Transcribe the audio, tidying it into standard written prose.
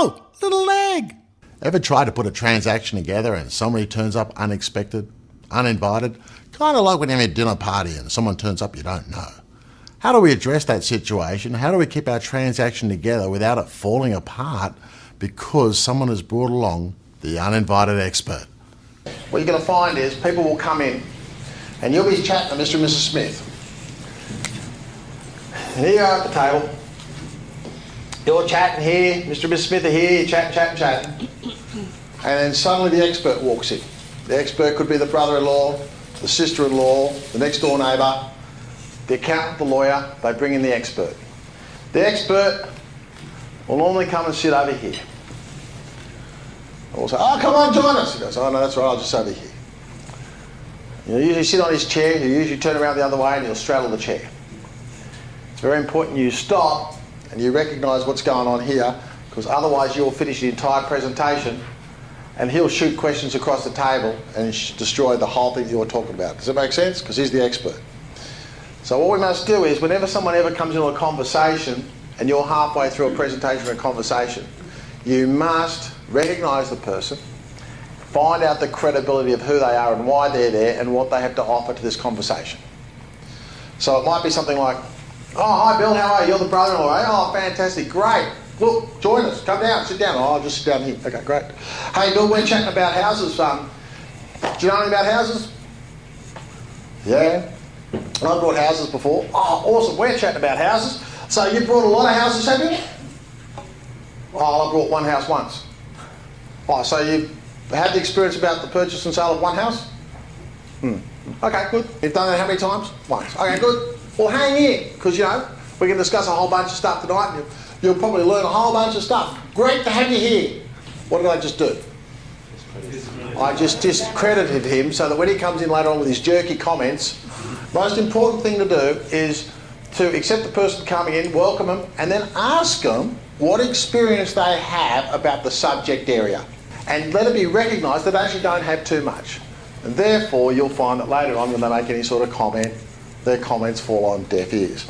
Oh, little leg. Ever tried to put a transaction together and somebody turns up unexpected, uninvited? Kind of like when you have a dinner party and someone turns up you don't know. How do we address that situation? How do we keep our transaction together without it falling apart because someone has brought along the uninvited expert? What you're going to find is people will come in and you'll be chatting to Mr. and Mrs. Smith. And here you are at the table. You're chatting here, Mr. and Mrs. Smith are here, you're chatting. And then suddenly the expert walks in. The expert could be the brother-in-law, the sister-in-law, the next-door neighbour, the accountant, the lawyer. They bring in the expert. The expert will normally come and sit over here. We'll say, oh, come on, join us. He goes, oh, no, that's right, I'll just sit over here. You'll usually sit on his chair, he'll usually turn around the other way and he'll straddle the chair. It's very important you stop and you recognise what's going on here, because otherwise you'll finish the entire presentation and he'll shoot questions across the table and destroy the whole thing that you're talking about. Does that make sense? Because he's the expert. So what we must do is, whenever someone ever comes into a conversation and you're halfway through a presentation or a conversation, you must recognise the person, find out the credibility of who they are and why they're there and what they have to offer to this conversation. So it might be something like, oh, hi Bill, how are you? You're the brother-in-law, eh? Oh, fantastic, great. Look, join us, come down, sit down. Oh, I'll just sit down here. Okay, great. Hey Bill, we're chatting about houses. Do you know anything about houses? Yeah. I've brought houses before. Oh, awesome, we're chatting about houses. So you brought a lot of houses, have you? Oh, I brought one house once. Oh, so you've had the experience about the purchase and sale of one house? Okay, good. You've done that how many times? Once. Okay, good. Well, hang in, because, you know, we can discuss a whole bunch of stuff tonight, and you'll probably learn a whole bunch of stuff. Great to have you here. What did I just do? I just discredited him so that when he comes in later on with his jerky comments, most important thing to do is to accept the person coming in, welcome them, and then ask them what experience they have about the subject area. And let it be recognised that they actually don't have too much. And therefore, you'll find that later on when they make any sort of comment, their comments fall on deaf ears.